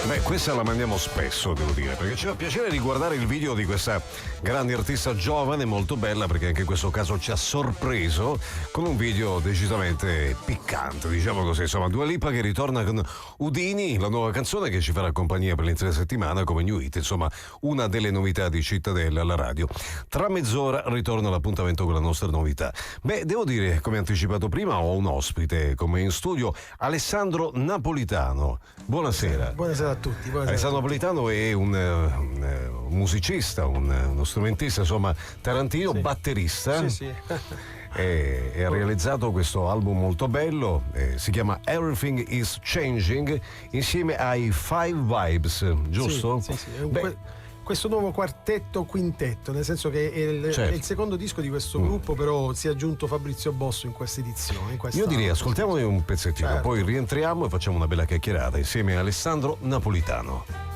Beh, questa la mandiamo spesso, devo dire, perché ci fa piacere riguardare il video di questa grande artista giovane, molto bella, perché anche in questo caso ci ha sorpreso con un video decisamente piccante, diciamo così. Insomma, Dua Lipa che ritorna con Udini, la nuova canzone che ci farà compagnia per l'intera settimana come new hit, insomma, una delle novità di Cittadella alla radio. Tra mezz'ora ritorna l'appuntamento con la nostra novità. Beh, devo dire, come anticipato prima, ho un ospite come in studio, Alessandro Napolitano. Buonasera. Buonasera a tutti. Buonasera Alessandro Napolitano è un musicista, uno strumentista, insomma, tarantino, sì. Batterista. Sì. E ha realizzato questo album molto bello, si chiama Everything is Changing, insieme ai Five Vibes, giusto? Sì. Questo nuovo quartetto quintetto, nel senso che è il secondo disco di questo gruppo, però si è aggiunto Fabrizio Bosso in questa edizione. Io direi ascoltiamone un pezzettino, certo. Poi rientriamo e facciamo una bella chiacchierata insieme a Alessandro Napolitano.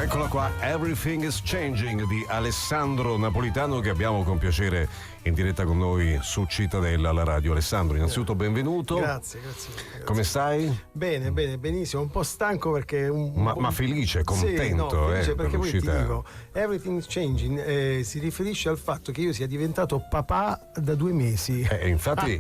Eccola qua, Everything is Changing di Alessandro Napolitano, che abbiamo con piacere in diretta con noi su Cittadella alla radio. Alessandro, innanzitutto benvenuto. Grazie. Come stai? Bene, benissimo, un po' stanco perché ma felice, contento, felice perché poi ti l'uscita. dico, Everything is Changing si riferisce al fatto che io sia diventato papà da 2 mesi. Infatti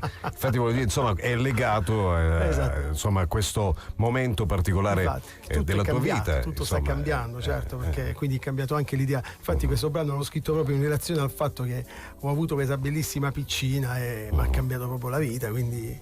voglio dire, insomma, è legato Esatto. insomma, a questo momento particolare della tua vita. Tutto insomma, sta cambiando, certo, perché quindi è cambiato anche l'idea. Infatti questo brano l'ho scritto proprio in relazione al fatto che ho avuto questa bellissima piccina e mi ha cambiato proprio la vita, quindi...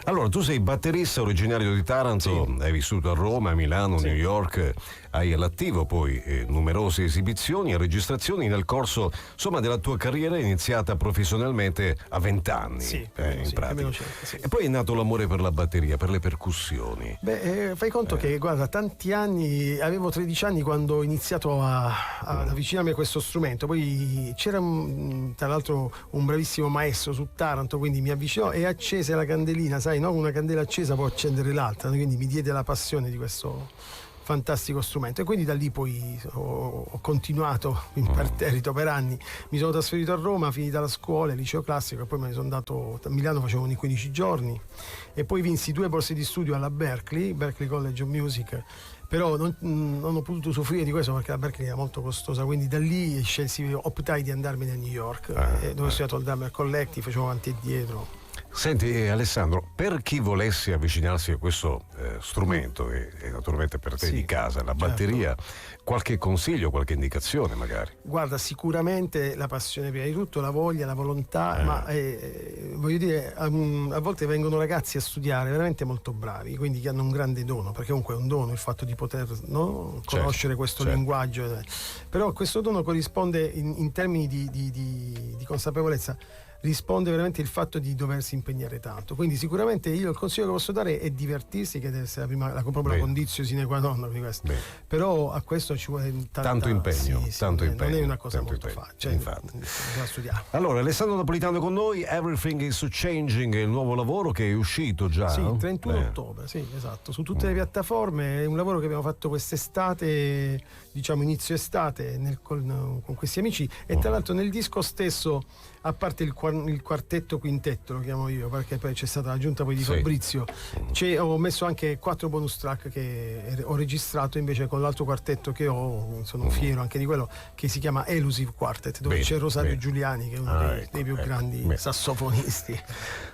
Allora, tu sei batterista originario di Taranto, Sì. Hai vissuto a Roma, a Milano, Sì. New York, hai all'attivo poi numerose esibizioni e registrazioni nel corso, insomma, della tua carriera iniziata professionalmente a 20 anni. Sì, in sì, pratica. almeno certo, sì. E poi è nato l'amore per la batteria, per le percussioni. Beh, fai conto che, guarda, tanti anni, avevo 13 anni quando ho iniziato ad avvicinarmi a questo strumento, poi c'era tra l'altro un bravissimo maestro su Taranto, quindi mi avvicinò e accese la candelina, sai, no? Una candela accesa può accendere l'altra, quindi mi diede la passione di questo fantastico strumento e quindi da lì poi ho continuato imperterrito per anni. Mi sono trasferito a Roma, finita la scuola, il liceo classico, e poi me ne sono andato a Milano, facevo i 15 giorni e poi vinsi 2 borse di studio alla Berklee College of Music, però non ho potuto usufruire di questo perché la Berklee era molto costosa, quindi da lì optai di andarmene a New York, dove ho studiato al Drummer Collective, facevo avanti e dietro. Senti Alessandro, per chi volesse avvicinarsi a questo strumento e naturalmente per te Sì, di casa, la batteria, qualche consiglio, qualche indicazione magari? Guarda, sicuramente la passione prima di tutto, la voglia, la volontà, ma voglio dire, a volte vengono ragazzi a studiare veramente molto bravi, quindi che hanno un grande dono, perché comunque è un dono il fatto di poter conoscere questo linguaggio, però questo dono corrisponde in termini di consapevolezza, risponde veramente il fatto di doversi impegnare tanto, quindi sicuramente io il consiglio che posso dare è divertirsi, che deve essere la condizione sine qua non di questo. Però a questo ci vuole tanto impegno, tanto impegno, non è una cosa tanto molto impegno, facile, infatti. bisogna studiare. Allora, Alessandro Napolitano con noi, Everything is Changing, il nuovo lavoro che è uscito già. Sì, no? il 31 ottobre, sì, esatto, su tutte le piattaforme. È un lavoro che abbiamo fatto quest'estate, diciamo inizio estate, con questi amici, e tra l'altro nel disco stesso a parte il quartetto quintetto, lo chiamo io, perché poi c'è stata l'aggiunta poi di Fabrizio, ho messo anche 4 bonus track che ho registrato invece con l'altro quartetto che ho, sono fiero anche di quello, che si chiama Elusive Quartet, dove c'è Rosario Giuliani, che è uno dei più grandi sassofonisti.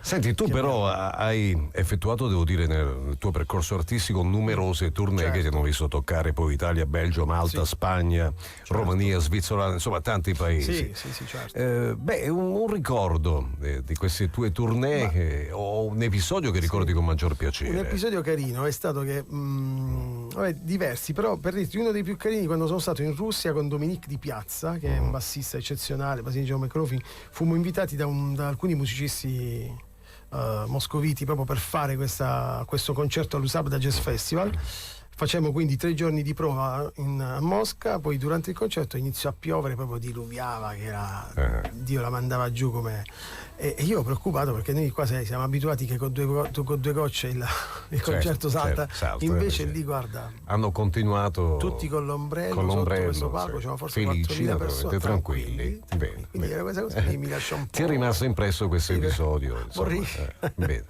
Senti, tu però hai effettuato, devo dire, nel tuo percorso artistico numerose tournée che ti hanno visto toccare poi Italia, Belgio, Malta, Spagna, Romania, Svizzera, insomma tanti paesi. Sì, certo. Un ricordo di queste tue tournée o un episodio che ricordi con maggior piacere? Un episodio carino è stato che diversi, però per dirti uno dei più carini, quando sono stato in Russia con Dominique Di Piazza, che è un bassista eccezionale, bassista McLaughlin, fummo invitati da alcuni musicisti moscoviti proprio per fare questo concerto all'Usabda Jazz Festival. Facciamo quindi 3 giorni di prova a Mosca, poi durante il concerto iniziò a piovere, proprio diluviava, che era Dio la mandava giù come. E io ero preoccupato perché noi qua siamo abituati che con due gocce il concerto salta. Invece lì guarda, hanno continuato tutti con l'ombrello sotto questo palco, c'erano forse felici, 4.000 persone tranquilli. Quindi era questa cosa che mi lascia un po'. Ti è rimasto impresso questo episodio? Bene.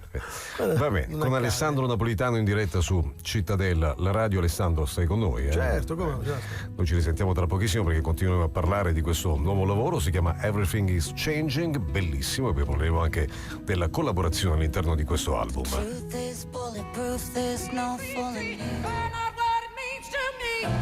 Vabbè, con Alessandro Napolitano in diretta su Cittadella, la radio. Alessandro, stai con noi? Certo, come no, certo. Noi ci risentiamo tra pochissimo perché continuiamo a parlare di questo nuovo lavoro, si chiama Everything is Changing, bellissimo, e poi parleremo anche della collaborazione all'interno di questo album.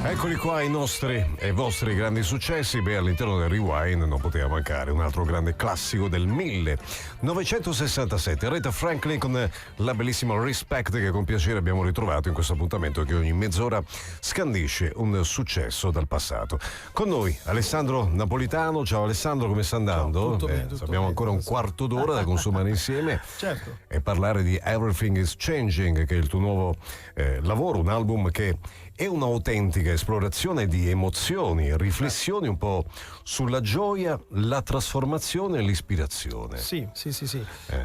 Eccoli qua i nostri e vostri grandi successi. All'interno del Rewind non poteva mancare un altro grande classico del 1967, Aretha Franklin con la bellissima Respect, che con piacere abbiamo ritrovato in questo appuntamento che ogni mezz'ora scandisce un successo dal passato. Con noi Alessandro Napolitano. Ciao Alessandro, come sta andando? Tutto bene, abbiamo ancora un quarto d'ora da consumare insieme certo. E parlare di Everything is Changing, che è il tuo nuovo lavoro, un album che è un'autentica esplorazione di emozioni, riflessioni un po' sulla gioia, la trasformazione e l'ispirazione. Sì.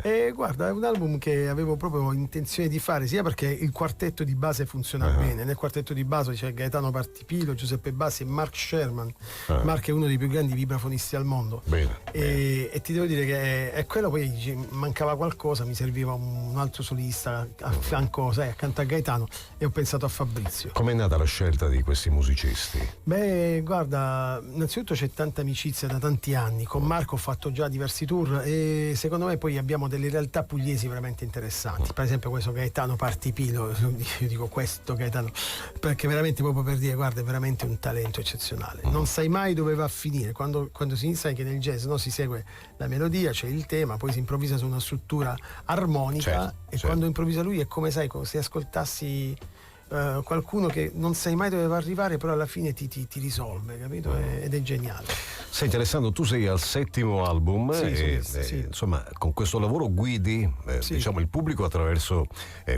E guarda, è un album che avevo proprio intenzione di fare, sia perché il quartetto di base funziona bene. Nel quartetto di base c'è Gaetano Partipilo, Giuseppe Bassi e Mark Sherman. Mark è uno dei più grandi vibrafonisti al mondo. E ti devo dire che è quello, poi mancava qualcosa, mi serviva un altro solista a fianco, accanto a Gaetano, e ho pensato a Fabrizio. Com'è nata la scelta di questi musicisti? Guarda, innanzitutto c'è tanta amicizia da tanti anni. Con Marco ho fatto già diversi tour e secondo me poi abbiamo delle realtà pugliesi veramente interessanti. Per esempio questo Gaetano Partipilo, io dico questo Gaetano perché veramente, proprio per dire, guarda, è veramente un talento eccezionale. Non sai mai dove va a finire. Quando si inizia anche nel jazz, no? Si segue la melodia, c'è il tema, poi si improvvisa su una struttura armonica, quando improvvisa lui è come, sai, come se ascoltassi qualcuno che non sai mai dove va a arrivare, però alla fine ti risolve, capito? Ed è geniale. Senti Alessandro, tu sei al 7° album sì. Insomma, con questo lavoro guidi diciamo il pubblico attraverso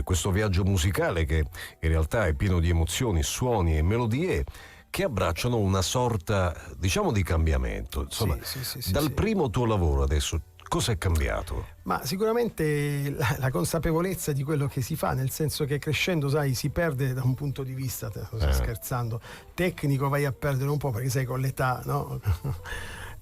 questo viaggio musicale che in realtà è pieno di emozioni, suoni e melodie che abbracciano una sorta, diciamo, di cambiamento. Insomma, dal primo tuo lavoro adesso cosa è cambiato? Ma sicuramente la consapevolezza di quello che si fa, nel senso che crescendo, sai, si perde da un punto di vista, sto scherzando, tecnico, vai a perdere un po', perché sai, con l'età, no?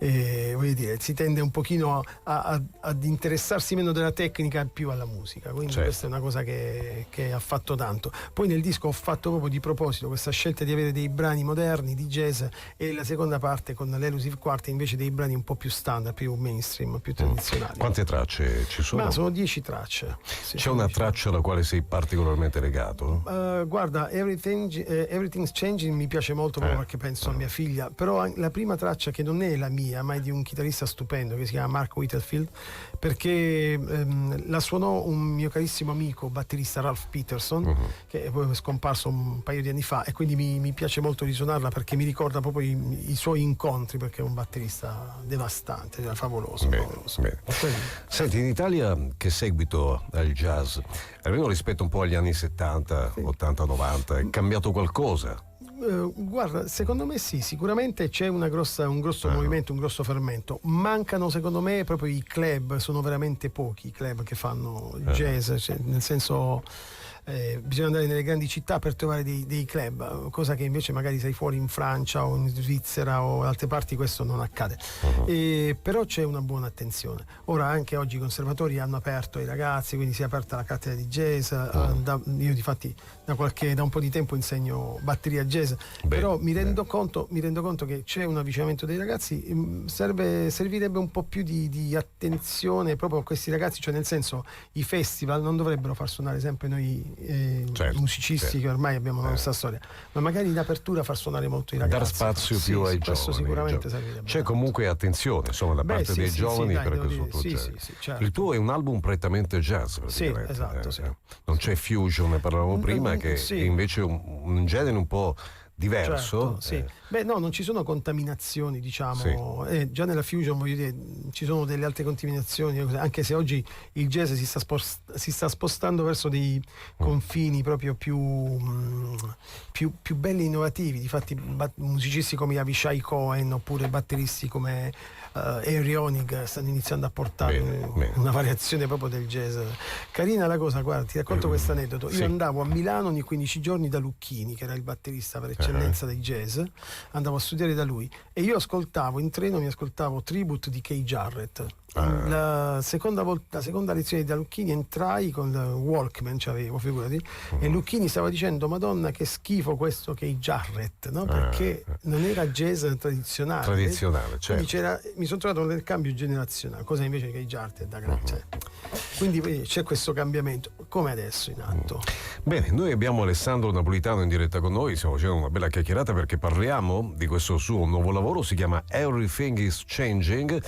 Voglio dire, si tende un pochino ad interessarsi meno della tecnica e più alla musica, quindi questa è una cosa che ha fatto tanto. Poi nel disco ho fatto proprio di proposito questa scelta di avere dei brani moderni di jazz, e la seconda parte con l'Elusive Quartet invece dei brani un po' più standard, più mainstream, più tradizionali. Quante tracce ci sono? Ma sono 10 tracce. C'è una traccia alla quale sei particolarmente legato? Guarda, Everything's Changing mi piace molto proprio perché penso a mia figlia, però la prima traccia, che non è la mia ma è di un chitarrista stupendo che si chiama Mark Whitfield, perché la suonò un mio carissimo amico batterista, Ralph Peterson, che è poi scomparso un paio di anni fa, e quindi mi piace molto risuonarla perché mi ricorda proprio i suoi incontri, perché è un batterista devastante, favoloso. Bene. Senti, in Italia che seguito al jazz, almeno rispetto un po' agli anni 70, 80, 90, è cambiato qualcosa? Guarda, secondo me sì, sicuramente c'è un grosso movimento, un grosso fermento. Mancano, secondo me, proprio i club, sono veramente pochi i club che fanno jazz, nel senso bisogna andare nelle grandi città per trovare dei club, cosa che invece magari sei fuori in Francia o in Svizzera o altre parti questo non accade. Però c'è una buona attenzione. Ora anche oggi i conservatori hanno aperto ai ragazzi, quindi si è aperta la cattedra di jazz. Io difatti da un po' di tempo insegno batteria jazz. Però mi rendo conto che c'è un avvicinamento dei ragazzi. Servirebbe un po' più di attenzione proprio a questi ragazzi, cioè nel senso i festival non dovrebbero far suonare sempre noi musicisti che ormai abbiamo la nostra storia, ma magari in apertura far suonare molto i ragazzi, dar spazio più ai questo giovani. Sicuramente servirebbe. C'è comunque attenzione insomma da parte dei giovani per questo tuo genere. Certo. Il tuo è un album prettamente jazz praticamente. Esatto, non c'è fusion, ne parlavamo prima, che è invece un genere un po' diverso. Certo, no, non ci sono contaminazioni, diciamo. Già nella fusion, voglio dire, ci sono delle altre contaminazioni, anche se oggi il jazz si sta spostando verso dei confini proprio più belli e innovativi. Difatti musicisti come Avishai Cohen oppure batteristi come Aerionic stanno iniziando a portare una variazione proprio del jazz. Carina la cosa, guarda, ti racconto questo aneddoto. Io andavo a Milano ogni 15 giorni da Lucchini, che era il batterista per eccellenza del jazz, andavo a studiare da lui e io ascoltavo in treno, mi ascoltavo Tribute di Kay Jarrett. La seconda lezione da Lucchini entrai con il Walkman, c'avevo, figurati, e Lucchini stava dicendo: Madonna, che schifo questo Kay Jarrett, no? Perché non era jazz tradizionale, certo. Quindi mi sono trovato nel cambio generazionale, cosa invece Kay Jarrett è da grande. Quindi c'è questo cambiamento, come adesso in atto. Bene, noi abbiamo Alessandro Napolitano in diretta con noi, stiamo facendo una bella chiacchierata perché parliamo di questo suo nuovo lavoro, si chiama Everything is Changing,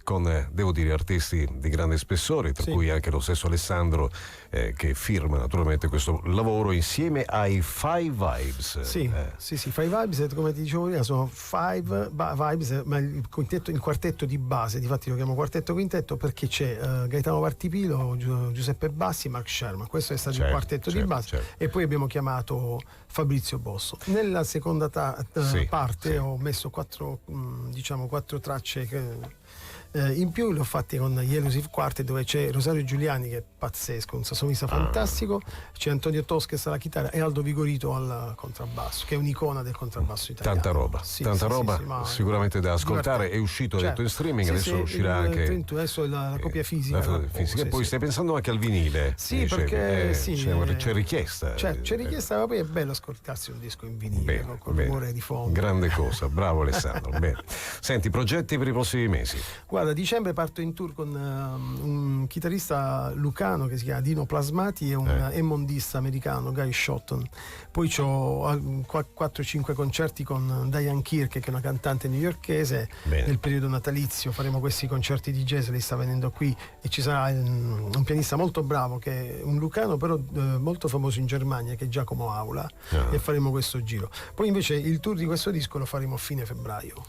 con, devo dire, artisti di grande spessore, tra cui anche lo stesso Alessandro, che firma naturalmente questo lavoro insieme ai Five Vibes. Sì, Five Vibes, come ti dicevo prima, sono Five Vibes, ma il quartetto di base, difatti lo chiamo quartetto quintetto perché c'è Gaetano Vartipilo, Giuseppe Bassi, Mark Sherman. Questo è stato il quartetto di base, e poi abbiamo chiamato Fabrizio Bosso. Nella seconda parte ho messo quattro tracce in più, le ho fatte con gli Elusive Quartet, dove c'è Rosario Giuliani, che è pazzesco, un sassofonista fantastico, c'è Antonio Tosches alla chitarra e Aldo Vigorito al contrabbasso, che è un'icona del contrabbasso italiano. Tanta roba, sicuramente da ascoltare. È uscito, detto, in streaming, adesso uscirà anche adesso la copia fisica. E poi stai pensando anche al vinile? Perché c'è richiesta. C'è richiesta, ma poi è bello ascoltarsi un disco in vinile con il rumore di fondo. Grande cosa, bravo Alessandro. Bene. Senti, progetti per i prossimi mesi? Guarda, a dicembre parto in tour con un chitarrista lucano che si chiama Dino Plasmati e un emmondista americano, Guy Shotton. Poi ho 4-5 concerti con Diane Kirk, che è una cantante newyorkese. Nel periodo natalizio faremo questi concerti di jazz, lei sta venendo qui, e ci sarà un pianista molto bravo che è un lucano però molto famoso in Germania, che è Giacomo Aula, e faremo questo giro. Poi invece il tour di questo disco lo faremo a fine febbraio.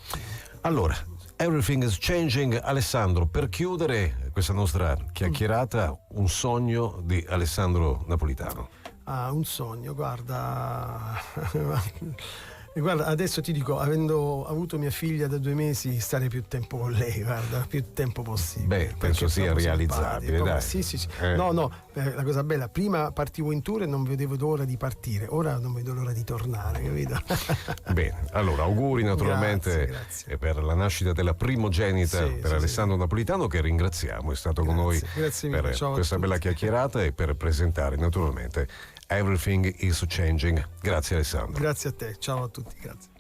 Allora, Everything is Changing. Alessandro, per chiudere questa nostra chiacchierata, un sogno di Alessandro Napolitano. Un sogno, guarda, adesso ti dico, avendo avuto mia figlia da 2 mesi, stare più tempo con lei, guarda, più tempo possibile. Penso sia realizzabile, dai. Sì. No, la cosa bella, prima partivo in tour e non vedevo l'ora di partire, ora non vedo l'ora di tornare, capito? Bene, allora auguri naturalmente grazie. Per la nascita della primogenita per Alessandro Napolitano, che ringraziamo, è stato con noi per questa bella chiacchierata e per presentare naturalmente Everything is Changing. Grazie Alessandro. Grazie a te, ciao a tutti, grazie.